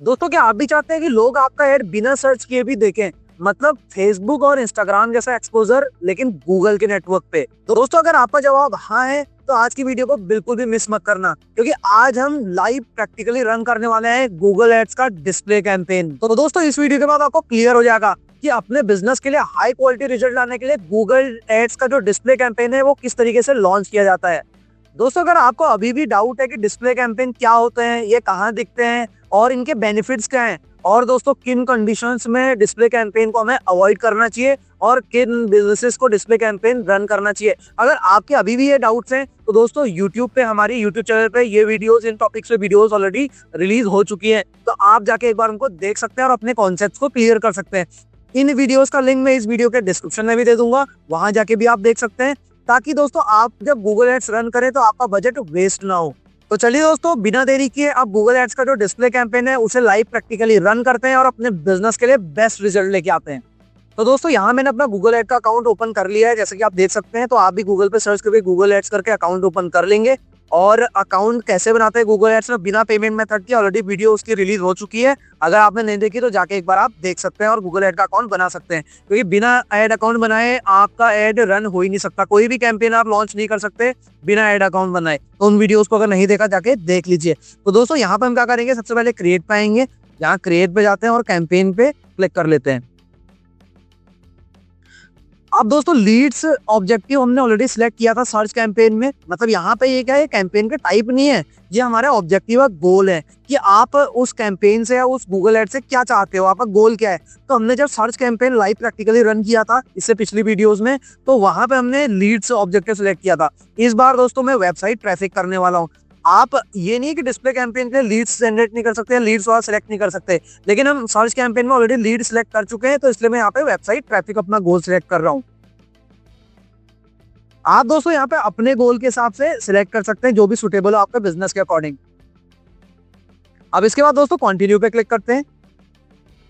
दोस्तों क्या आप भी चाहते हैं कि लोग आपका ऐड बिना सर्च किए भी देखें, मतलब फेसबुक और इंस्टाग्राम जैसा एक्सपोजर लेकिन गूगल के नेटवर्क पे। तो दोस्तों अगर आपका जवाब हाँ है तो आज की वीडियो को बिल्कुल भी मिस मत करना, क्योंकि आज हम लाइव प्रैक्टिकली रन करने वाले हैं गूगल एड्स का डिस्प्ले कैंपेन। तो दोस्तों इस वीडियो के बाद आपको क्लियर हो जाएगा कि अपने बिजनेस के लिए हाई क्वालिटी रिजल्ट लाने के लिए गूगल एड्स का जो डिस्प्ले कैंपेन है वो किस तरीके से लॉन्च किया जाता है। दोस्तों अगर आपको अभी भी डाउट है कि डिस्प्ले कैंपेन क्या होते हैं, ये कहाँ दिखते हैं और इनके बेनिफिट्स क्या हैं, और दोस्तों किन कंडीशंस में डिस्प्ले कैंपेन को हमें अवॉइड करना चाहिए और किन बिजनेसेस को डिस्प्ले कैंपेन रन करना चाहिए, अगर आपके अभी भी ये डाउट्स हैं तो दोस्तों यूट्यूब पे हमारी यूट्यूब चैनल पे ये वीडियोस, इन टॉपिक्स पे वीडियोस ऑलरेडी रिलीज हो चुकी हैं, तो आप जाके एक बार उनको देख सकते हैं और अपने कॉन्सेप्ट्स को क्लियर कर सकते हैं। इन वीडियोस का लिंक मैं इस वीडियो के डिस्क्रिप्शन में भी दे दूंगा, वहां जाके भी आप देख सकते हैं, ताकि दोस्तों आप जब गूगल एड्स रन करें तो आपका बजट वेस्ट ना हो। तो चलिए दोस्तों बिना देरी किए अब गूगल एड्स का जो डिस्प्ले कैंपेन है उसे लाइव प्रैक्टिकली रन करते हैं और अपने बिजनेस के लिए बेस्ट रिजल्ट लेके आते हैं। तो दोस्तों यहाँ मैंने अपना गूगल एड का अकाउंट ओपन कर लिया है, जैसे कि आप देख सकते हैं। तो आप भी गूगल पे सर्च करके गूगल एड्स करके अकाउंट ओपन कर लेंगे। और अकाउंट कैसे बनाते हैं गूगल एड्स में बिना पेमेंट मेथड की, ऑलरेडी वीडियो उसकी रिलीज हो चुकी है, अगर आपने नहीं देखी तो जाके एक बार आप देख सकते हैं और गूगल एड का अकाउंट बना सकते हैं, क्योंकि बिना एड अकाउंट बनाए आपका एड रन हो ही नहीं सकता। कोई भी कैंपेन आप लॉन्च नहीं कर सकते बिना एड अकाउंट बनाए। तो उन वीडियोस को अगर नहीं देखा जाके देख लीजिए। तो दोस्तों यहाँ पे हम क्या करेंगे, सबसे पहले क्रिएट पे आएंगे, यहाँ क्रिएट पे जाते हैं और कैंपेन पे क्लिक कर लेते हैं। अब दोस्तों लीड्स ऑब्जेक्टिव हमने ऑलरेडी सिलेक्ट किया था सर्च कैंपेन में, मतलब यहाँ पे ये क्या है, कैंपेन का टाइप नहीं है, ये हमारा ऑब्जेक्टिव है, गोल है कि आप उस कैंपेन से या उस गूगल एड से क्या चाहते हो, आपका गोल क्या है। तो हमने जब search campaign live practically run किया था इससे पिछली वीडियोस में, तो वहां पे हमने लीड्स ऑब्जेक्टिव सिलेक्ट किया था। इस बार दोस्तों मैं वेबसाइट ट्रैफिक करने वाला हूँ। आप ये नहीं कि डिस्प्ले कैंपेन के लिए लीड्स जनरेट नहीं कर सकते, लीड्स वाला सिलेक्ट नहीं कर सकते, लेकिन हम सर्च कैंपेन में ऑलरेडी लीड सिलेक्ट कर चुके हैं, तो इसलिए मैं यहाँ पे वेबसाइट ट्रैफिक अपना गोल सिलेक्ट कर रहा हूँ। आप दोस्तों यहाँ पे अपने गोल के हिसाब से सिलेक्ट कर सकते हैं जो भी सुटेबल हो आपके बिजनेस के अकॉर्डिंग। अब इसके बाद दोस्तों कंटिन्यू पे क्लिक करते हैं।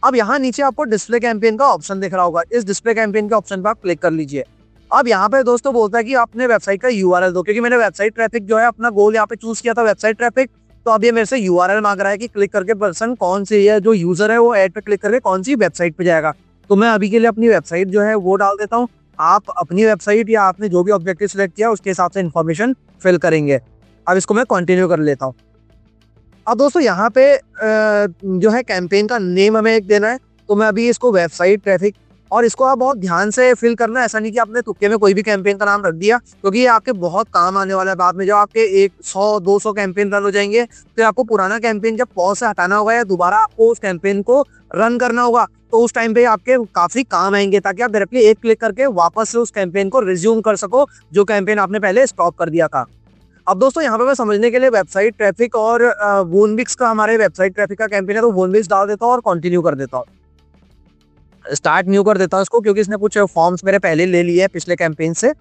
अब यहाँ नीचे आपको डिस्प्ले कैंपेन का ऑप्शन दिख रहा होगा, इस डिस्प्ले कैंपेन के ऑप्शन पर आप क्लिक कर लीजिए। अब यहाँ पे दोस्तों बोलता है कि अपने वेबसाइट का यूआरएल दो, क्योंकि मैंने वेबसाइट ट्रैफिक जो है अपना गोल यहाँ पे चूज किया था वेबसाइट ट्रैफिक, तो अब ये मेरे से यूआरएल मांग रहा है कि क्लिक करके पर्सन कौन सी है, जो यूजर है वो ऐड पे क्लिक करके कौन सी वेबसाइट पे जाएगा। तो मैं अभी के लिए अपनी वेबसाइट जो है वो डाल देता हूँ। आप अपनी वेबसाइट या आपने जो भी ऑब्जेक्टिव सिलेक्ट किया उसके हिसाब से इन्फॉर्मेशन फिल करेंगे। अब इसको मैं कंटिन्यू कर लेता हूँ। अब दोस्तों यहाँ पे जो है कैंपेन का नेम हमें एक देना है, तो मैं अभी इसको वेबसाइट ट्रैफिक, और इसको आप बहुत ध्यान से फिल करना है, ऐसा नहीं कि आपने तुक्के में कोई भी कैंपेन का नाम रख दिया, क्योंकि ये आपके बहुत काम आने वाला है बाद में। जब आपके 100-200 कैंपेन रन हो जाएंगे तो आपको पुराना कैंपेन जब पॉज से हटाना होगा या दोबारा आपको उस कैंपेन को रन करना होगा, तो उस टाइम पे आपके काफी काम आएंगे, ताकि आप डायरेक्टली एक क्लिक करके वापस से उस कैंपेन को रिज्यूम कर सको जो कैंपेन आपने पहले स्टॉप कर दिया था। अब दोस्तों यहाँ पे मैं समझने के लिए वेबसाइट ट्रैफिक और वोनविक्स का, हमारे वेबसाइट ट्रैफिक का कैंपेन है तो वोनविक्स डाल देता हूँ और कंटिन्यू कर देता हूँ। स्टार्ट न्यू कर देता हूँ इसको, क्योंकि इसने कुछ फॉर्म्स मेरे पहले ले लिए हैं पिछले कैंपेन से।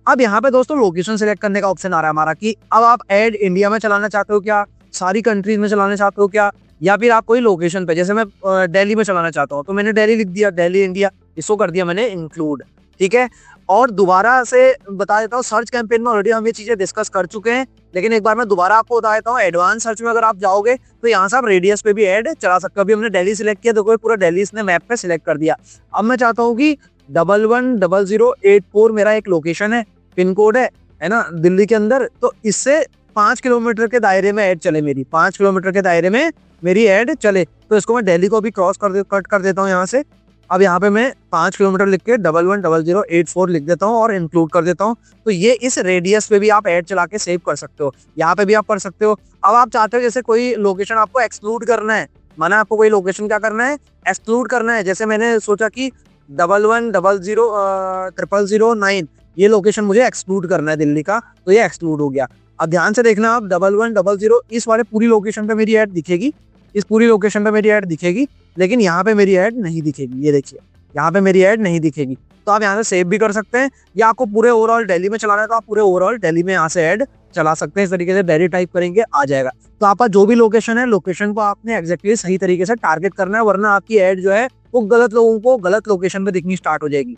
अब यहाँ पे दोस्तों लोकेशन सिलेक्ट करने का ऑप्शन आ रहा है हमारा, कि अब आप ऐड इंडिया में चलाना चाहते हो क्या, सारी कंट्रीज में चलाना चाहते हो क्या, या फिर आप कोई लोकेशन पे, जैसे मैं दिल्ली में चलाना चाहता हूँ तो मैंने दिल्ली लिख दिया, दिल्ली इंडिया, इसको कर दिया मैंने इंक्लूड, ठीक है। और दोबारा से बता देता हूँ, सर्च कैंपेन में ऑलरेडी हम ये चीजें डिस्कस कर चुके हैं, लेकिन एक बार मैं दोबारा आपको बता देता हूँ। एडवांस सर्च में अगर आप जाओगे तो यहाँ से आप रेडियस पे भी ऐड चला सकते हो। अभी हमने दिल्ली सिलेक्ट किया, देखो पूरा दिल्ली इसने मैप पे सिलेक्ट कर दिया। अब मैं चाहता हूँ कि 110084 मेरा एक लोकेशन है, पिन कोड है ना, दिल्ली के अंदर, तो इससे 5 किलोमीटर के दायरे में ऐड चले, मेरी 5 किलोमीटर के दायरे में मेरी ऐड चले, तो इसको मैं दिल्ली को भी क्रॉस कट कर देता हूँ यहाँ से। अब यहाँ पे मैं 5 किलोमीटर लिख के 110084 लिख देता हूँ और इंक्लूड कर देता हूँ। तो ये इस रेडियस पे भी आप ऐड चला के सेव कर सकते हो, यहाँ पे भी आप कर सकते हो। अब आप चाहते हो जैसे कोई लोकेशन आपको एक्सक्लूड करना है, माना आपको कोई लोकेशन क्या करना है, एक्सक्लूड करना है, जैसे मैंने सोचा कि 11000009 ये लोकेशन मुझे एक्सक्लूड करना है दिल्ली का, तो ये एक्सक्लूड हो गया। अब ध्यान से देखना, आप 1100 इस वाले पूरी लोकेशन पे मेरी ऐड दिखेगी, इस पूरी लोकेशन पे मेरी ऐड दिखेगी, लेकिन यहाँ पे मेरी ऐड नहीं दिखेगी। ये देखिए यहाँ पे मेरी ऐड नहीं दिखेगी। तो आप यहाँ से सेव भी कर सकते हैं, या आपको पूरे ओवरऑल दिल्ली में चलाना है तो आप पूरे ओवरऑल दिल्ली में यहाँ से ऐड चला सकते हैं। इस तरीके से दिल्ली टाइप करेंगे आ जाएगा। तो आपका जो भी लोकेशन है, लोकेशन को आपने एग्जैक्टली सही तरीके से टारगेट करना है, वरना आपकी ऐड जो है वो गलत लोगों को गलत लोकेशन पे दिखनी स्टार्ट हो जाएगी।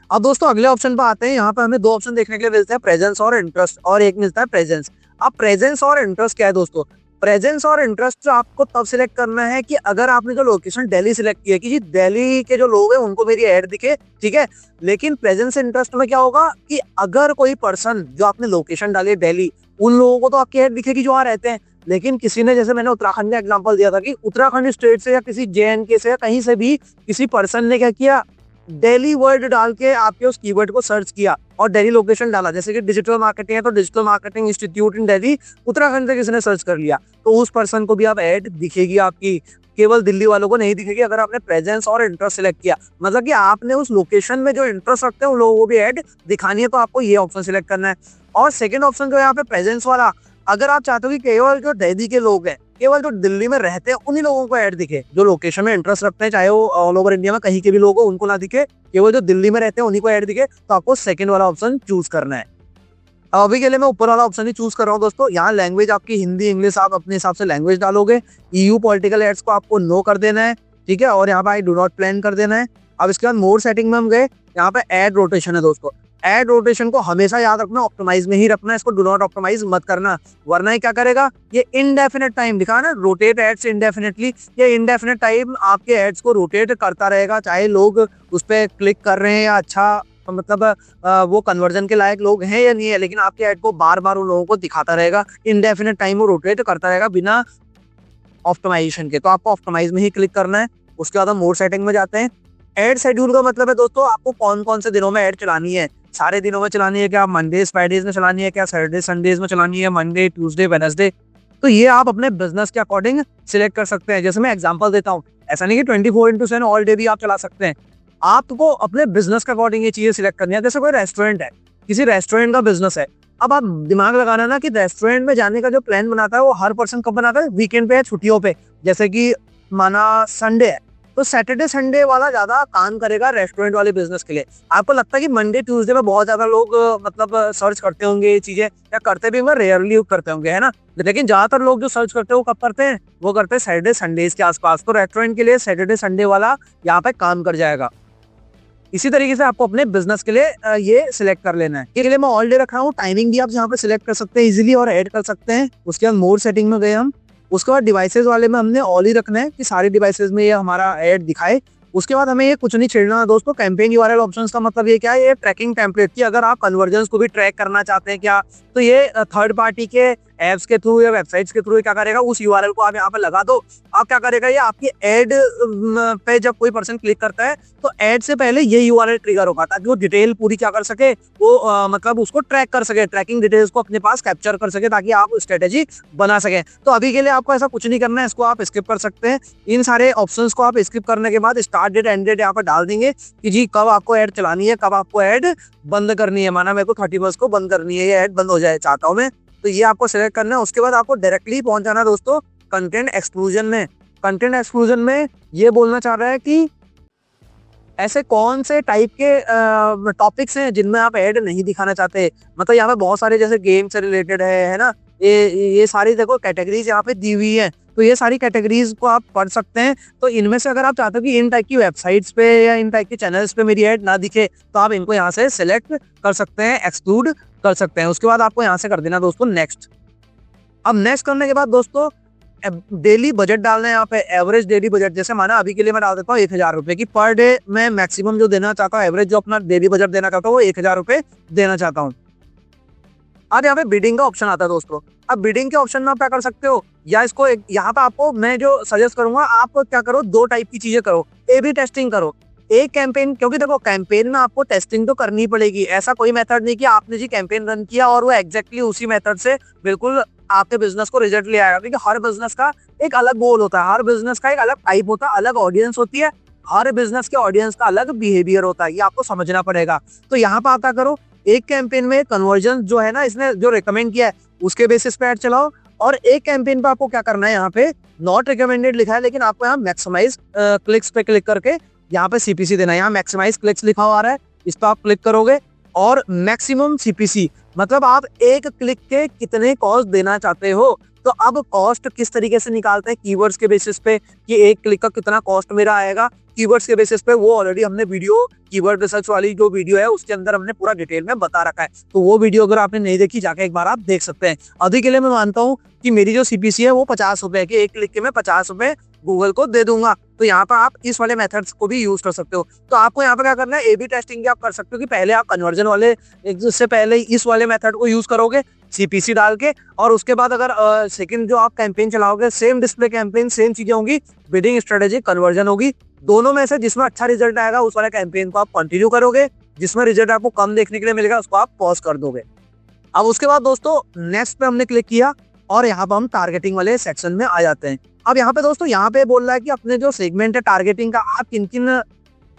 अब दोस्तों अगले ऑप्शन पे आते हैं। यहाँ पे हमें 2 ऑप्शन देखने के लिए मिलते हैं, प्रेजेंस और इंटरेस्ट, और एक मिलता है प्रेजेंस। अब प्रेजेंस और इंटरेस्ट क्या है दोस्तों, प्रेजेंस और इंटरेस्ट आपको तब सिलेक्ट करना है कि अगर आपने जो लोकेशन दिल्ली सिलेक्ट की है कि जी दिल्ली के जो लोग हैं उनको मेरी ऐड दिखे, ठीक है। लेकिन प्रेजेंस इंटरेस्ट में क्या होगा कि अगर कोई पर्सन जो आपने लोकेशन डाली है दिल्ली, उन लोगों को तो आपकी ऐड दिखेगी जो वहाँ रहते हैं। लेकिन किसी ने, जैसे मैंने उत्तराखंड का एग्जांपल दिया था कि उत्तराखंड स्टेट से या किसी JNK से या कहीं से भी किसी पर्सन ने क्या किया, दिल्ली वर्ड डाल के आपके उस कीवर्ड को सर्च किया और दिल्ली लोकेशन डाला। जैसे कि डिजिटल मार्केटिंग है तो डिजिटल मार्केटिंग इंस्टीट्यूट इन दिल्ली उत्तराखंड से किसी ने सर्च कर लिया, तो उस पर्सन को भी आप ऐड दिखेगी आपकी। केवल दिल्ली वालों को नहीं दिखेगी अगर आपने प्रेजेंस और इंटरेस्ट सिलेक्ट किया, मतलब कि आपने उस लोकेशन में जो इंटरेस्ट रखते हैं उन लोगों को भी ऐड दिखानी है, तो आपको ये ऑप्शन सिलेक्ट करना है। और सेकंड ऑप्शन जो है यहाँ पे प्रेजेंस वाला, अगर आप चाहते हो कि केवल जो दिल्ली के लोग हैं, केवल जो दिल्ली में रहते हैं उन्हीं लोगों को ऐड दिखे, जो लोकेशन में इंटरेस्ट रखते हैं चाहे वो ऑल ओवर इंडिया में कहीं के भी लोग हो उनको ना दिखे, केवल जो दिल्ली में रहते हैं उन्हीं को ऐड दिखे, तो आपको सेकंड वाला ऑप्शन चूज करना है। अभी के लिए मैं ऊपर वाला ऑप्शन ही चूज कर रहा हूँ दोस्तों। यहाँ लैंग्वेज आपकी हिंदी इंग्लिश, आप अपने हिसाब से लैंग्वेज डालोगे। EU पॉलिटिकल एड्स को आपको नो कर देना है, ठीक है, और यहाँ पे आई डू नॉट प्लान कर देना है। अब इसके बाद मोर सेटिंग में हम गए, यहाँ पे एड रोटेशन है दोस्तों। एड रोटेशन को हमेशा याद रखना, ऑप्टिमाइज में ही रखना है, इसको डू नॉट ऑप्टिमाइज मत करना, वरना ये क्या करेगा, ये इनडेफिनेट टाइम दिखा ना, रोटेट एड्स इनडेफिनेटली, ये इनडेफिनेट टाइम आपके एड्स को रोटेट करता रहेगा, चाहे लोग उस पर क्लिक कर रहे हैं या अच्छा मतलब वो कन्वर्जन के लायक लोग हैं या नहीं है, लेकिन आपके ऐड को बार बार उन लोगों को दिखाता रहेगा, इनडेफिनेट टाइम वो रोटेट करता रहेगा बिना ऑप्टिमाइजेशन के। तो आपको ऑप्टिमाइज में ही क्लिक करना है। उसके बाद हम मोर सेटिंग में जाते हैं। एड शेड्यूल का मतलब है दोस्तों आपको कौन कौन से दिनों में ऐड चलानी है, सारे दिनों में चलानी है क्या, मंडेज फ्राइडेज में चलानी है क्या, सैटरडे संडेज में चलानी है, मंडे ट्यूसडे वेडनेसडे, तो ये आप अपने बिजनेस के अकॉर्डिंग सिलेक्ट कर सकते हैं। जैसे मैं एग्जांपल देता हूँ, ऐसा नहीं कि 24/7 ऑल डे भी आप चला सकते हैं, आपको अपने बिजनेस के अकॉर्डिंग ये चीजें सिलेक्ट करनी है। जैसे कोई रेस्टोरेंट है, किसी रेस्टोरेंट का बिजनेस है, अब आप दिमाग लगाना ना कि रेस्टोरेंट में जाने का जो प्लान बनाता है वो हर पर्सन कब बनाता है, वीकेंड पे या छुट्टियों पे। जैसे कि माना संडे है तो सैटरडे संडे वाला ज्यादा काम करेगा रेस्टोरेंट वाले बिजनेस के लिए। आपको लगता है कि मंडे ट्यूसडे में बहुत ज्यादा लोग मतलब सर्च करते होंगे ये चीजें, या करते भी होंगे, रेयरली करते होंगे, है ना। लेकिन ज्यादातर लोग जो सर्च करते हैं वो कब करते हैं, वो करते हैं सैटरडे संडेज के आसपास। तो रेस्टोरेंट के लिए सैटरडे संडे वाला यहाँ पे काम कर जाएगा। इसी तरीके से आपको अपने बिजनेस के लिए ये सिलेक्ट कर लेना है। इसके लिए मैं ऑल डे रख रहा हूँ, टाइमिंग भी आप यहाँ पे सिलेक्ट कर सकते हैं इजीली और ऐड कर सकते हैं। उसके बाद मोर सेटिंग में गए हम, उसके बाद डिवाइसेस वाले में हमने ऑल ही रखना है कि सारे डिवाइसेस में ये हमारा ऐड दिखाए। उसके बाद हमें ये कुछ नहीं छेड़ना है दोस्तों। कैंपेन यूआरएल ऑप्शंस का मतलब ये क्या है, ये ट्रैकिंग टेम्पलेट की अगर आप कन्वर्जन्स को भी ट्रैक करना चाहते हैं क्या, तो ये थर्ड पार्टी के एप्स के थ्रू या वेबसाइट्स के थ्रू क्या करेगा, उस यूआरएल को आप यहाँ पे लगा दो। आप क्या करेगा, ये आपकी एड पे जब कोई पर्सन क्लिक करता है तो एड से पहले ये यूआरएल ट्रिगर होगा, ताकि वो डिटेल पूरी क्या कर सके, वो मतलब उसको ट्रैक कर सके, ट्रैकिंग डिटेल्स को अपने पास कैप्चर कर सके, ताकि आप स्ट्रेटेजी बना सके। तो अभी के लिए आपको ऐसा कुछ नहीं करना है, इसको आप स्किप कर सकते हैं। इन सारे ऑप्शंस को आप स्किप करने के बाद स्टार्ट डेट एंड डेट यहाँ पर डाल देंगे कि जी कब आपको ऐड चलानी है, कब आपको ऐड बंद करनी है। माना मेरे को 31 को बंद करनी है, ये ऐड बंद हो जाए चाहता हूँ मैं, तो ये आपको सिलेक्ट करना है। उसके बाद आपको डायरेक्टली पहुंच जाना दोस्तों कंटेंट एक्सक्लूजन में। कंटेंट एक्सक्लूजन में ये बोलना चाह रहा है कि ऐसे कौन से टाइप के टॉपिक्स हैं जिनमें आप ऐड नहीं दिखाना चाहते। मतलब यहाँ पे बहुत सारे जैसे गेम से रिलेटेड है ना, ये सारी देखो कैटेगरीज यहाँ पे दी हुई है, तो ये सारी कैटेगरीज को आप पढ़ सकते हैं। तो इनमें से अगर आप चाहते हो कि इन टाइप की वेबसाइट्स पे या इन टाइप के चैनल्स पे मेरी ऐड ना दिखे, तो आप इनको यहाँ से सिलेक्ट कर सकते हैं, एक्सक्लूड कर सकते हैं। उसके बाद आपको यहाँ से कर देना दोस्तों नेक्स्ट। अब नेक्स्ट करने के बाद दोस्तों डेली बजट डालना है यहाँ पे, एवरेज डेली बजट। जैसे माना अभी के लिए मैं डाल देता हूँ 1000 रुपए की पर डे, मैं मैक्सिमम जो देना चाहता हूँ, एवरेज जो अपना डेली बजट देना चाहता हूँ वो 1000 रुपए देना चाहता हूँ। अब यहाँ पे बिडिंग का ऑप्शन आता है दोस्तों। अब बिडिंग के ऑप्शन में आप क्या कर सकते हो, या इसको यहाँ पे आपको मैं जो सजेस्ट करूंगा, आप क्या करो, दो टाइप की चीजें करो। ए बी टेस्टिंग करो एक कैंपेन, क्योंकि देखो कैंपेन में आपको टेस्टिंग तो करनी पड़ेगी। ऐसा कोई मेथड नहीं कि आपने जी कैंपेन रन किया और वो एग्जैक्टली उसी मेथड से बिल्कुल आपके बिजनेस को रिजल्ट ले आएगा, क्योंकि हर बिजनेस का एक अलग गोल होता है, हर बिजनेस का एक अलग टाइप होता है, अलग ऑडियंस होती है, हर बिजनेस के ऑडियंस का अलग बिहेवियर होता है, ये आपको समझना पड़ेगा। तो यहाँ पे आता करो, एक कैंपेन में कन्वर्जन जो है ना, इसने जो रिकमेंड किया है उसके बेसिस पे ऐड चलाओ, और एक कैंपेन पे आपको क्या करना है, यहाँ पे नॉट रिकमेंडेड लिखा है, लेकिन आपको यहाँ मैक्सिमाइज क्लिक्स पे क्लिक करके यहाँ पे CPC देना है। यहाँ मैक्सिमाइज क्लिक्स लिखा हुआ आ रहा है, इस पर आप क्लिक करोगे और मैक्सिमम सीपीसी, मतलब आप एक क्लिक के कितने कॉस्ट देना चाहते हो। तो अब कॉस्ट किस तरीके से निकालते हैं कीवर्ड्स के बेसिस पे कि एक क्लिक का कितना कॉस्ट मेरा आएगा कीवर्ड्स के बेसिस पे, वो ऑलरेडी हमने वीडियो कीवर्ड रिसर्च वाली जो वीडियो है उसके अंदर हमने पूरा डिटेल में बता रखा है। तो वो वीडियो अगर आपने नहीं देखी जाके एक बार आप देख सकते हैं। अभी के लिए मैं मानता हूँ कि मेरी जो सीपीसी है वो 50 रुपए की, एक क्लिक के मैं 50 रुपए गूगल को दे दूंगा। तो यहाँ पर आप इस वाले मेथड्स को भी यूज कर सकते हो। तो आपको यहाँ पर क्या करना है, ए बी टेस्टिंग भी आप कर सकते हो कि पहले आप कन्वर्जन वाले इससे पहले इस वाले मेथड को यूज करोगे सीपीसी डाल के, और उसके बाद अगर सेकंड जो आप कैंपेन चलाओगे सेम डिस्प्ले कैंपेन, सेम चीजें होंगी, बिडिंग स्ट्रेटेजी, कन्वर्जन होगी। दोनों में से जिसमें अच्छा रिजल्ट आएगा उस वाले कैंपेन को आप कंटिन्यू करोगे, जिसमें रिजल्ट आपको कम देखने के लिए मिलेगा उसको आप पॉज कर दोगे। अब उसके बाद दोस्तों नेक्स्ट पे हमने क्लिक किया और यहाँ पर हम टारगेटिंग वाले सेक्शन में आ जाते हैं। अब यहाँ पे दोस्तों यहाँ पे बोल रहा है कि अपने जो सेगमेंट है टारगेटिंग का, आप किन किन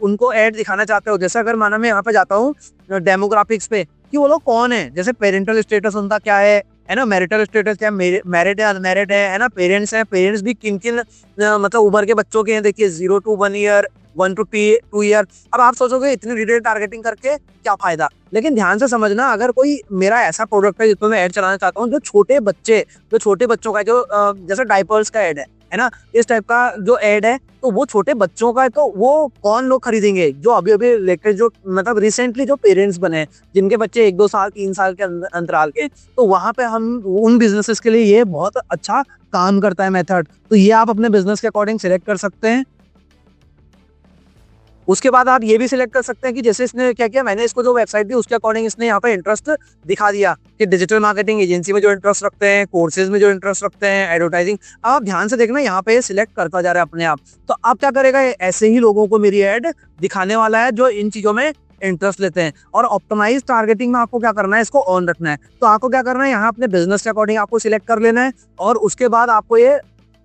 उनको ऐड दिखाना चाहते हो। जैसे अगर माना मैं यहाँ पे जाता हूँ डेमोग्राफिक्स पे कि वो लोग कौन है, जैसे पेरेंटल स्टेटस उनका क्या है ना, मैरिटल स्टेटस क्या, मैरिड है अनमैरिड है ना, पेरेंट्स हैं, पेरेंट्स भी किन किन मतलब उम्र के बच्चों के हैं, देखिए 0 to 1 year, 1 to 2 year। अब आप सोचोगे इतनी डिटेल टारगेटिंग करके क्या फायदा, लेकिन ध्यान से समझना, अगर कोई मेरा ऐसा प्रोडक्ट है जिसमें मैं ऐड चलाना चाहता हूँ जो छोटे बच्चों का जो जैसे डायपर्स का ऐड है ना, इस टाइप का जो ऐड है, तो वो छोटे बच्चों का है, तो वो कौन लोग खरीदेंगे, जो अभी अभी लेटेस्ट जो मतलब रिसेंटली जो पेरेंट्स बने जिनके बच्चे 1-2 साल 3 साल के अंतराल के, तो वहां पे हम उन बिजनेसेस के लिए ये बहुत अच्छा काम करता है मेथड। तो ये आप अपने बिजनेस के अकॉर्डिंग सिलेक्ट कर सकते हैं। उसके बाद आप ये भी सिलेक्ट कर सकते हैं कि जैसे इसने क्या किया, मैंने इसको जो वेबसाइट दी उसके अकॉर्डिंग इसने यहाँ पे इंटरेस्ट दिखा दिया कि डिजिटल मार्केटिंग एजेंसी में जो इंटरेस्ट रखते हैं, कोर्सेज में जो इंटरेस्ट रखते हैं, एडवर्टाइजिंग। आप ध्यान से देखना यहाँ पे सिलेक्ट करता जा रहा है अपने आप। तो अब क्या करेगा, ऐसे ही लोगों को मेरी एड दिखाने वाला है जो इन चीजों में इंटरेस्ट लेते हैं। और ऑप्टिमाइज टारगेटिंग में आपको क्या करना है, इसको ऑन रखना है। तो आपको क्या करना है, यहाँ अपने बिजनेस के अकॉर्डिंग आपको सिलेक्ट कर लेना है और उसके बाद आपको ये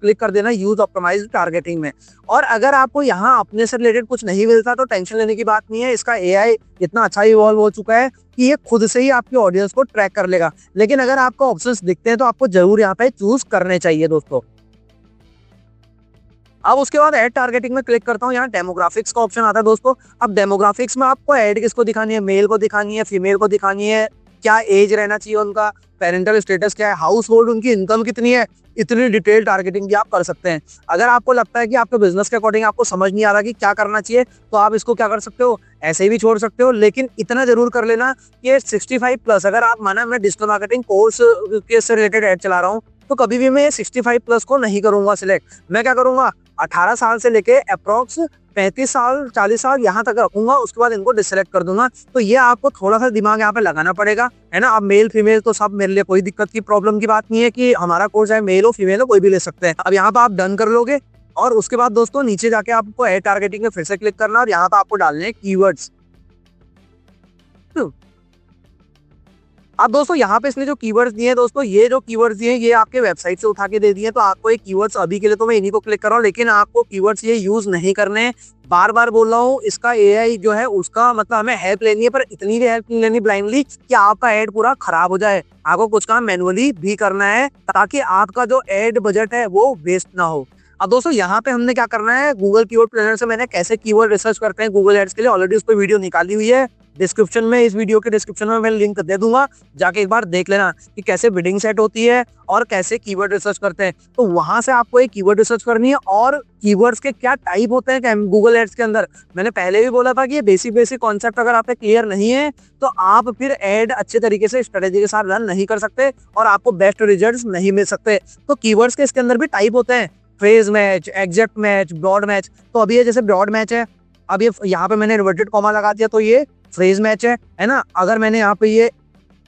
क्लिक कर देना यूज ऑप्टिमाइज्ड टारगेटिंग में। और अगर आपको यहाँ अपने से रिलेटेड कुछ नहीं मिलता तो टेंशन लेने की बात नहीं है, इसका एआई इतना अच्छा इवॉल्व हो चुका है कि ये खुद से ही आपकी ऑडियंस को ट्रैक कर लेगा। लेकिन अगर आपको ऑप्शंस दिखते हैं तो आपको जरूर यहाँ पे चूज करने चाहिए दोस्तों। अब उसके बाद एड टारगेटिंग में क्लिक करता हूँ, यहाँ डेमोग्राफिक्स का ऑप्शन आता है दोस्तों। अब डेमोग्राफिक्स में आपको एड किसको दिखानी है, मेल को दिखानी है, फीमेल को दिखानी है, क्या एज रहना चाहिए उनका, पेरेंटल स्टेटस क्या है, हाउस होल्ड उनकी इनकम कितनी है, इतनी डिटेल टारगेटिंग भी आप कर सकते हैं। अगर आपको लगता है कि आपके बिजनेस के अकॉर्डिंग आपको समझ नहीं आ रहा कि क्या करना चाहिए, तो आप इसको क्या कर सकते हो, ऐसे ही भी छोड़ सकते हो। लेकिन इतना जरूर कर लेना कि 65+, अगर आप माना मैं डिजिटल मार्केटिंग कोर्स के से रिलेटेड ऐड चला रहा हूँ तो कभी भी मैं 65+ को नहीं करूंगा सिलेक्ट। मैं क्या करूंगा, 18 साल से लेके अप्रोक्स 35 साल 40 साल यहाँ तक रखूंगा, उसके बाद इनको डिसलेक्ट कर दूंगा। तो ये आपको थोड़ा सा दिमाग यहाँ पे लगाना पड़ेगा, है ना। अब मेल फीमेल तो सब मेरे लिए कोई दिक्कत की प्रॉब्लम की बात नहीं है कि हमारा कोर्स चाहे मेल हो फीमेल हो कोई भी ले सकते हैं। अब यहाँ पे आप डन कर लोगे और उसके बाद दोस्तों नीचे जाके आपको एड टारगेटिंग में फिर से क्लिक करना और यहाँ पे आपको डालने हैं कीवर्ड्स। अब दोस्तों यहाँ पे इसने जो कीवर्ड्स दिए हैं दोस्तों, ये जो कीवर्ड्स दिए हैं ये आपके वेबसाइट से उठा के दे दिए, तो आपको एक कीवर्ड्स अभी के लिए तो मैं इन्हीं को क्लिक कर रहा हूँ, लेकिन आपको कीवर्ड्स ये यूज नहीं करने हैं। बार बार बोल रहा हूँ, इसका एआई जो है उसका मतलब हमें हेल्प लेनी है, पर इतनी भी हेल्प नहीं लेनी ब्लाइंडली कि आपका एड पूरा खराब हो जाए। आपको कुछ काम मैनुअली भी करना है ताकि आपका जो एड बजट है वो वेस्ट ना हो। अब दोस्तों यहाँ पे हमने क्या करना है, गूगल कीवर्ड प्लानर से मैंने कैसे कीवर्ड रिसर्च करते हैं गूगल एड्स के लिए ऑलरेडी उस पर वीडियो निकाली हुई है। डिस्क्रिप्शन में, इस वीडियो के डिस्क्रिप्शन में मैं लिंक दे दूंगा, जाके एक बार देख लेना कि कैसे बिडिंग सेट होती है और कैसे कीवर्ड रिसर्च करते हैं। तो वहां से आपको एक कीवर्ड रिसर्च करनी है और कीवर्ड्स के क्या टाइप होते हैं गूगल एड्स के अंदर। मैंने पहले भी बोला था कि ये बेसिक कॉन्सेप्ट अगर आप पे क्लियर नहीं है तो आप फिर एड अच्छे तरीके से स्ट्रेटेजी के साथ रन नहीं कर सकते और आपको बेस्ट रिजल्ट्स नहीं मिल सकते। तो कीवर्ड्स के इसके अंदर भी टाइप होते हैं, phrase match, exact match, broad match. तो अभी ये जैसे ब्रॉड मैच है, अब ये यहाँ पे मैंने इन्वर्टेड कॉमा लगा दिया तो ये फ्रेज मैच है ना। अगर मैंने यहाँ पे ये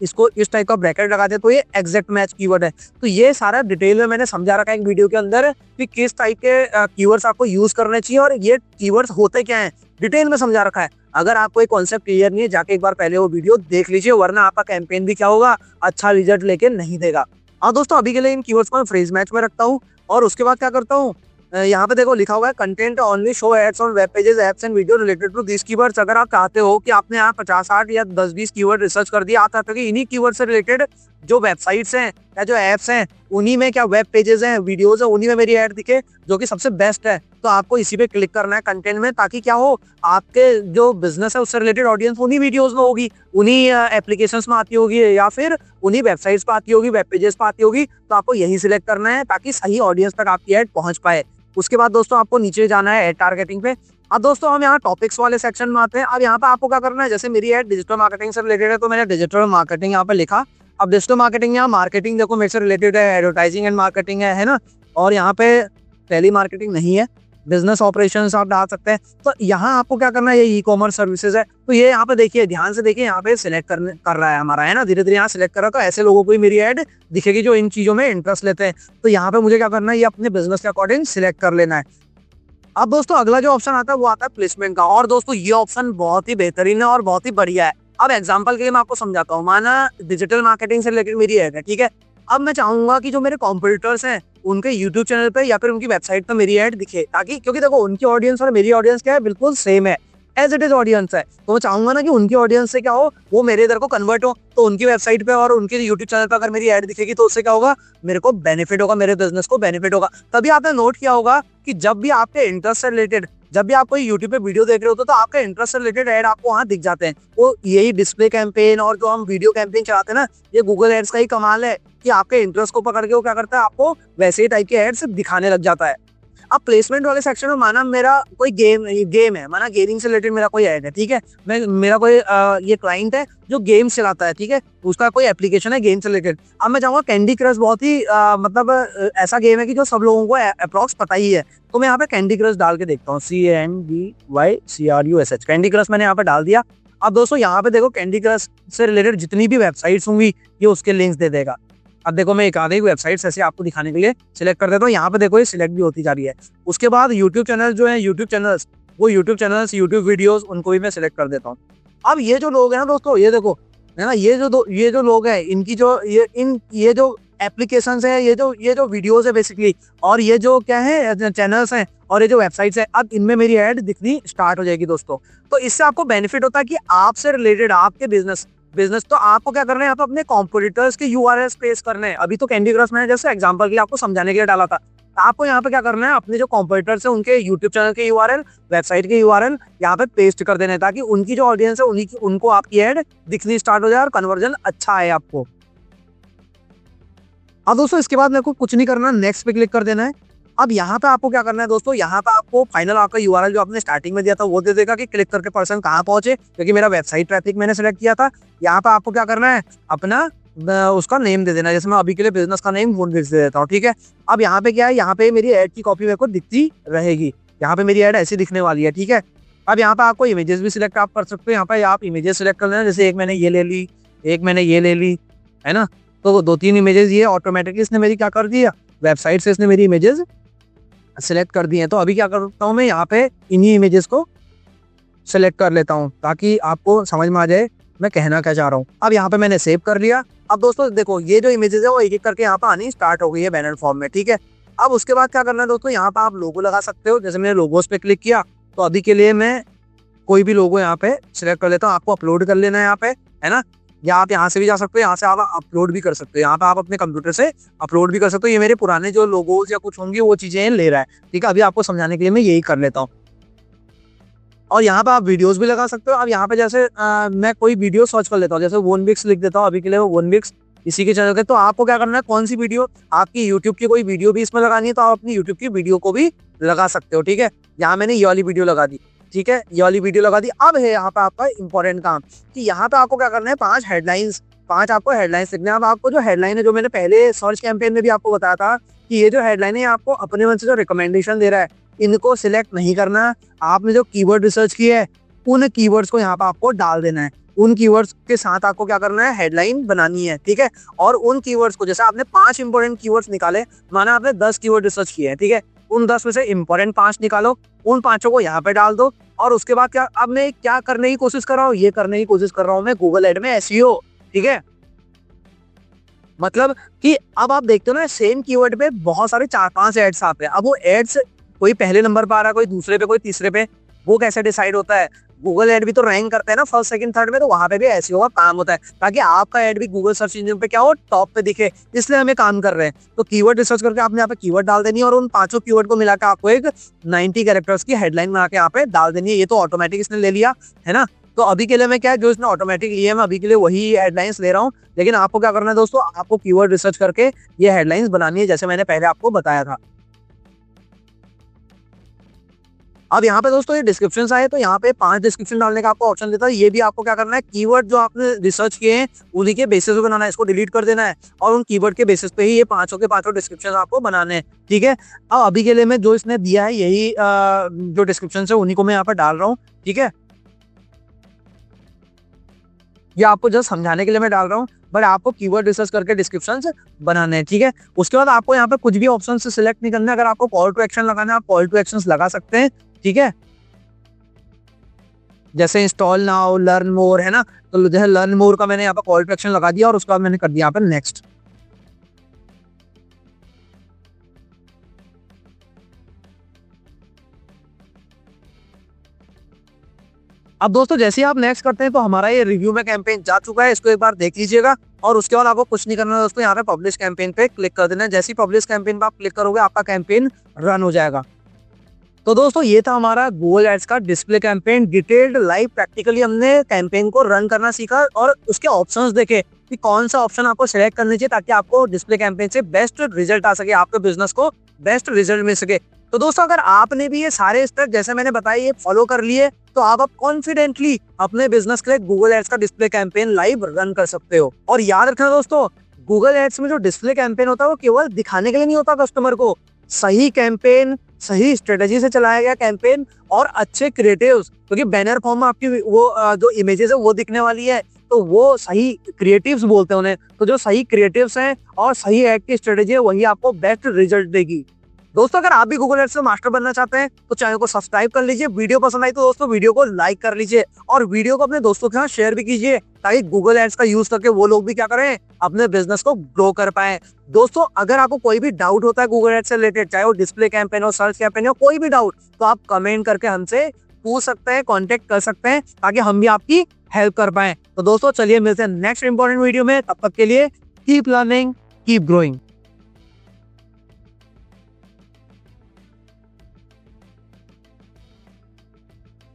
इसको इस टाइप का ब्रैकेट लगा दिया तो ये एग्जैक्ट मैच कीवर्ड है। तो ये सारा डिटेल में मैंने समझा रखा है एक वीडियो के अंदर कि किस टाइप के कीवर्ड्स आपको यूज करने चाहिए और ये कीवर्ड्स होते क्या हैं, डिटेल में समझा रखा है। अगर आपको एक कॉन्सेप्ट क्लियर नहीं है जाके एक बार पहले वो वीडियो देख लीजिए, वरना आपका कैंपेन भी क्या होगा, अच्छा रिजल्ट लेके नहीं देगा। हाँ दोस्तों, अभी के लिए इन कीवर्ड्स को मैं फ्रेज मैच में रखता हूँ और उसके बाद क्या करता हूँ, यहाँ पे देखो लिखा हुआ है content only show ads on web pages apps and video related to this keywords. अगर आप चाहते हो कि आपने यहाँ 50-60 या 10-20 कीवर्ड रिसर्च कर दिया, आप चाहते हो कि इन्हीं कीवर्ड से रिलेटेड जो वेबसाइट्स हैं या जो एप्स हैं उन्हीं में, क्या वेब पेजेस हैं, वीडियोस हैं, उन्हीं में मेरी ऐड दिखे जो कि सबसे बेस्ट है। तो आपको इसी पे क्लिक करना है कंटेंट में, ताकि क्या हो, आपके जो बिजनेस है उससे रिलेटेड ऑडियंस उन्हीं वीडियोस में होगी, उन्हीं एप्लीकेशंस में आती होगी, या फिर उन्हीं वेबसाइट्स पे आती होगी, वेब पेजेस पे आती होगी। तो आपको यही सिलेक्ट करना है ताकि सही ऑडियंस तक आपकी ऐड पहुंच पाए। उसके बाद दोस्तों आपको नीचे जाना है ऐड टारगेटिंग पे। अब दोस्तों हम यहाँ टॉपिक्स वाले सेक्शन में आते हैं। अब यहाँ पे आपको क्या करना है, जैसे मेरी ऐड डिजिटल मार्केटिंग से रिलेटेड है तो मैंने डिजिटल मार्केटिंग यहाँ पे लिखा। अब डिजिटल मार्केटिंग, यहाँ मार्केटिंग देखो मेरे से रिलेटेड है, एडवर्टाइजिंग एंड मार्केटिंग है ना, और यहाँ पे टेली मार्केटिंग नहीं है, बिजनेस ऑपरेशंस आप डाल सकते हैं। तो यहाँ आपको क्या करना है, ये ई कॉमर्स सर्विसेज है, तो ये यहाँ पे देखिए, ध्यान से देखिए, यहाँ पे सिलेक्ट कर रहा है हमारा, है ना, धीरे धीरे यहाँ सिलेक्ट कर रहा है। तो ऐसे लोगों को ही मेरी ऐड दिखेगी जो इन चीजों में इंटरेस्ट लेते हैं। तो यहाँ पे मुझे क्या करना है, ये अपने बिजनेस के अकॉर्डिंग सिलेक्ट कर लेना है। अब दोस्तों अगला जो ऑप्शन आता है वो आता है प्लेसमेंट का, और दोस्तों ये ऑप्शन बहुत ही बेहतरीन है और बहुत ही बढ़िया है। अब एग्जांपल के लिए मैं आपको समझाता हूँ। माना डिजिटल मार्केटिंग से रिलेटेड मेरी ऐड है, ठीक है। अब मैं चाहूंगा कि जो मेरे कॉम्पिटिटर्स हैं उनके यूट्यूब चैनल पे या फिर उनकी वेबसाइट पे मेरी ऐड दिखे, ताकि, क्योंकि देखो उनकी ऑडियंस और मेरी ऑडियंस क्या है, बिल्कुल सेम है, एज इट इज ऑडियंस है। तो मैं चाहूंगा ना कि उनकी ऑडियंस से क्या हो, वो मेरे इधर को कन्वर्ट हो, तो उनकी वेबसाइट पे और उनके यूट्यूब चैनल पे अगर मेरी ऐड दिखेगी तो उससे क्या होगा, मेरे को बेनिफिट होगा, मेरे बिजनेस को बेनिफिट होगा। तभी आपने नोट किया होगा कि जब भी आपके इंटरेस्ट से रिलेटेड, जब भी आप कोई यूट्यूब पे वीडियो देख रहे हो तो आपके इंटरेस्ट से रिलेटेड ऐड आपको वहां दिख जाते हैं। वो यही डिस्प्ले कैंपेन और जो हम वीडियो कैंपेन चलाते हैं ना, ये गूगल एड्स का ही कमाल है कि आपके इंटरेस्ट को पकड़ के वो क्या करता है, आपको वैसे ही टाइप के एड्स दिखाने लग जाता है। अब प्लेसमेंट वाले सेक्शन में माना मेरा कोई गेम है, माना गेमिंग से रिलेटेड मेरा कोई ऐड है, ठीक है। मेरा कोई ये क्लाइंट है जो गेम्स चलाता है, ठीक है, उसका कोई एप्लीकेशन है गेम से रिलेटेड। अब मैं चाहूंगा, कैंडी क्रश बहुत ही मतलब ऐसा गेम है कि जो सब लोगों को अप्रॉक्स पता ही है, तो मैं यहाँ पे कैंडी क्रश डाल के देखता हूँ, CANDYCRUSH, कैंडी क्रश मैंने यहाँ पे डाल दिया। अब दोस्तों यहाँ पे देखो, कैंडी क्रश से रिलेटेड जितनी भी वेबसाइट्स होंगी ये उसके लिंक्स दे देगा। अब देखो मैं एक आधी वेबसाइट्स ऐसे आपको दिखाने के लिए सिलेक्ट कर देता हूँ, यहाँ पे देखो ये सिलेक्ट भी होती जा रही है। उसके बाद यूट्यूब चैनल जो है, यूट्यूब चैनल्स, यूट्यूब वीडियोस, उनको भी मैं सिलेक्ट कर देता हूँ। अब ये जो लोग हैं ना दोस्तों, ये देखो, है ना, ये जो लोग हैं, इनकी जो ये जो एप्लीकेशंस है, ये जो वीडियोस है बेसिकली, और ये जो क्या है चैनल्स हैं और ये जो वेबसाइट्स है, अब इनमें मेरी ऐड दिखनी स्टार्ट हो जाएगी दोस्तों। तो इससे आपको बेनिफिट होता है कि आपसे रिलेटेड आपके बिजनेस तो आपको क्या करना है, यहाँ पे अपने कॉम्पिटिटर्स के यूआरएल पेस्ट करने हैं। अभी तो कैंडी क्रश मैंने जैसे एग्जांपल के लिए आपको समझाने के लिए डाला था। आपको यहाँ पे क्या करना है, अपने जो कॉम्पिटिटर्स है उनके यूट्यूब चैनल के यूआरएल, वेबसाइट के यूआरएल यहाँ पे पेस्ट कर देने, ताकि उनकी जो ऑडियंस है उनको आपकी ऐड दिखनी स्टार्ट हो जाए और कन्वर्जन अच्छा आए आपको। अब दोस्तों इसके बाद मेरे को कुछ नहीं करना, नेक्स्ट पे क्लिक कर देना है। अब यहाँ पे आपको क्या करना है दोस्तों, यहाँ पे आपको फाइनल आपका यूआरएल जो आपने स्टार्टिंग में दिया था वो दे देगा कि क्लिक करके पर्सन कहाँ पहुंचे, क्योंकि मेरा वेबसाइट ट्रैफिक मैंने सेलेक्ट किया था। यहाँ पे आपको क्या करना है, अपना उसका नेम दे देना, जैसे मैं अभी के लिए बिजनेस का नेम वोनविक्स दे देता हूँ, ठीक है। अब यहाँ पे क्या है, यहाँ पे मेरी ऐड की कॉपी मेरे को दिखती रहेगी, यहाँ पे मेरी ऐड ऐसी दिखने वाली है, ठीक है। अब यहाँ पे आपको इमेजेस भी सिलेक्ट आप कर सकते हो, यहाँ पे आप इमेजेस सिलेक्ट कर लेना, जैसे एक मैंने ये ले ली, एक मैंने ये ले ली, है ना। तो 2-3 इमेजेस ये ऑटोमेटिकली इसने मेरी क्या कर दिया, वेबसाइट से इसने मेरी इमेजेस सिलेक्ट कर दी है। तो अभी क्या करता हूँ मैं, यहाँ पे इन्हीं इमेजेस को सिलेक्ट कर लेता हूँ ताकि आपको समझ में आ जाए मैं कहना क्या चाह रहा हूँ। अब यहाँ पे मैंने सेव कर लिया। अब दोस्तों देखो, ये जो इमेजेस है वो एक एक करके यहाँ पे आनी स्टार्ट हो गई है बैनर फॉर्म में, ठीक है। अब उसके बाद क्या करना है दोस्तों, यहाँ पे आप लोगो लगा सकते हो, जैसे मैंने लोगोस पे क्लिक किया, तो अभी के लिए मैं कोई भी लोगो यहाँ पे सिलेक्ट कर लेता हूँ। आपको अपलोड कर लेना है यहाँ पे, है ना, या आप यहाँ से भी जा सकते हो, यहाँ से आप अपलोड भी कर सकते हो, यहाँ पे आप अपने कंप्यूटर से अपलोड भी कर सकते हो। ये मेरे पुराने जो लोगोज या कुछ होंगे वो चीजें ले रहा है, ठीक है। अभी आपको समझाने के लिए मैं यही कर लेता हूँ। और यहाँ पे आप वीडियोस भी लगा सकते हो। अब यहाँ पे जैसे मैं कोई वीडियो सर्च कर लेता हूँ, जैसे वोनविक्स लिख देता हूँ अभी के लिए, वो वोनविक्स इसी के चैनल के। तो आपको क्या करना है, कौन सी वीडियो, आपकी यूट्यूब की कोई वीडियो भी इसमें लगानी है तो आप अपनी यूट्यूब की वीडियो को भी लगा सकते हो, ठीक है। यहाँ मैंने ये वाली वीडियो लगा दी, ठीक है, ये वाली वीडियो लगा दी। अब है यहाँ पे आपका इंपॉर्टेंट काम कि यहाँ पे आपको क्या करना है, 5 आपको हेडलाइंस लिखना है। अब आपको जो हेडलाइन है, जो मैंने पहले सर्च कैंपेन में भी आपको बताया था कि ये जो हेडलाइन है आपको अपने मन से जो रिकमेंडेशन दे रहा है, इनको सिलेक्ट नहीं करना। आपने जो कीवर्ड रिसर्च की है उन कीवर्ड्स को यहाँ पे आपको डाल देना है, उन कीवर्ड्स के साथ आपको क्या करना है, हेडलाइन बनानी है, ठीक है। और उन कीवर्ड्स को, जैसे आपने 5 इंपॉर्टेंट कीवर्ड्स निकाले, माना आपने 10 कीवर्ड रिसर्च किए हैं, ठीक है, उन 10 में से इंपॉर्टेंट 5 निकालो, उन 5 को यहाँ पे डाल दो। और उसके बाद क्या, अब मैं क्या करने की कोशिश कर रहा हूँ, ये करने की कोशिश कर रहा हूँ मैं गूगल एड में एसईओ, ठीक है। मतलब कि अब आप देखते हो ना, सेम कीवर्ड पे बहुत सारे 4-5 एड्स आते हैं। अब वो एड्स कोई पहले नंबर पे आ रहा है, कोई दूसरे पे, कोई तीसरे पे, वो कैसे डिसाइड होता है? गूगल एड भी तो रैंक करते हैं ना फर्स्ट सेकंड थर्ड में, तो वहां पे भी एसईओ का काम होता है ताकि आपका एड भी गूगल सर्च इंजन पे क्या हो, टॉप पे दिखे। इसलिए हम ये काम कर रहे हैं। तो कीवर्ड रिसर्च करके आपने यहाँ पे कीवर्ड डाल देनी है और उन 5 कीवर्ड को मिलाकर आपको एक 90 कैरेक्टर्स की हेडलाइन बना के यहाँ पे डाल देनी है। ये तो ऑटोमेटिक इसने ले लिया है ना। तो अभी के लिए मैं क्या है, जो इसने ऑटोमेटिक लिया है मैं अभी के लिए वही हेडलाइंस ले रहा हूँ। लेकिन आपको क्या करना है दोस्तों, आपको कीवर्ड रिसर्च करके ये हेडलाइंस बनानी है, जैसे मैंने पहले आपको बताया था। अब यहाँ पे दोस्तों ये डिस्क्रिप्शन आए, तो यहाँ पे 5 डिस्क्रिप्शन डालने का आपको ऑप्शन देता है। ये भी आपको क्या करना है, कीवर्ड जो आपने रिसर्च किए हैं उन्हीं के बेसिस पे बनाना है। इसको डिलीट कर देना है और उन कीवर्ड के बेसिस पे ही ये 5 के 5 डिस्क्रिप्शन आपको बनाने हैं। ठीक है, अब अभी के लिए मैं जो इसने दिया है यही जो डिस्क्रिप्शन है उन्हीं को मैं यहाँ पर डाल रहा हूँ। ठीक है, ये आपको जस्ट समझाने के लिए मैं डाल रहा हूँ, बट आपको कीवर्ड रिसर्च करके डिस्क्रिप्शंस बनाने हैं। ठीक है, उसके बाद आपको यहाँ पे कुछ भी ऑप्शन से सिलेक्ट नहीं करना है। अगर आपको कॉल टू एक्शन लगाना है आप कॉल टू एक्शंस लगा सकते हैं। ठीक है, जैसे इंस्टॉल नाउ, लर्न मोर, है ना। तो जैसे लर्न मोर का मैंने यहाँ पे कॉल टू एक्शन लगा दिया और उसके बाद मैंने कर दिया यहाँ पे नेक्स्ट। अब दोस्तों जैसे ही आप नेक्स्ट करते हैं तो हमारा ये रिव्यू में कैंपेन जा चुका है, इसको एक बार देख लीजिएगा। और उसके बाद आपको कुछ नहीं करना है दोस्तों, यहाँ पे पब्लिश कैंपेन पे क्लिक कर देना है। जैसे ही पब्लिश कैंपेन पे आप क्लिक करोगे आपका कैंपेन रन हो जाएगा। तो दोस्तों ये था हमारा गूगल एड्स का display campaign, detailed live practically हमने कैंपेन को रन करना सीखा और उसके ऑप्शंस देखे कि कौन सा ऑप्शन आपको सिलेक्ट करना चाहिए ताकि आपको डिस्प्ले कैंपेन से बेस्ट रिजल्ट आ सके, आपके बिजनेस को बेस्ट रिजल्ट मिल सके। तो दोस्तों अगर आपने भी ये सारे स्टेप जैसे मैंने बताया ये फॉलो कर लिए तो आप कॉन्फिडेंटली अपने बिजनेस के लिए गूगल एड्स का डिस्प्ले कैंपेन लाइव रन कर सकते हो। और याद रखना दोस्तों, गूगल एड्स में जो डिस्प्ले कैंपेन होता है वो केवल दिखाने के लिए नहीं होता कस्टमर को। सही कैंपेन, सही स्ट्रेटेजी से चलाया गया कैंपेन और अच्छे क्रिएटिव्स, क्योंकि बैनर फॉर्म में आपकी वो जो इमेजेस है वो दिखने वाली है, तो वो सही क्रिएटिव्स बोलते हैं उन्हें। तो जो सही क्रिएटिव्स हैं और सही एड की स्ट्रेटेजी है वही आपको बेस्ट रिजल्ट देगी। दोस्तों अगर आप भी गूगल एड्स में मास्टर बनना चाहते हैं तो चैनल को सब्सक्राइब कर लीजिए। वीडियो पसंद आई तो दोस्तों वीडियो को लाइक कर लीजिए और वीडियो को अपने दोस्तों के साथ शेयर भी कीजिए ताकि गूगल एड्स का यूज करके वो लोग भी क्या करें, अपने बिजनेस को ग्रो कर पाए। दोस्तों अगर आपको कोई भी डाउट होता है गूगल एड्स से रिलेटेड, चाहे वो डिस्प्ले कैंपेन हो, सर्च कैंपेन हो, कोई भी डाउट, तो आप कमेंट करके हमसे पूछ सकते हैं, कॉन्टेक्ट कर सकते हैं ताकि हम भी आपकी हेल्प कर पाए। तो दोस्तों चलिए मिलते हैं नेक्स्ट इंपॉर्टेंट वीडियो में, तब तक के लिए कीप लर्निंग, कीप ग्रोइंग।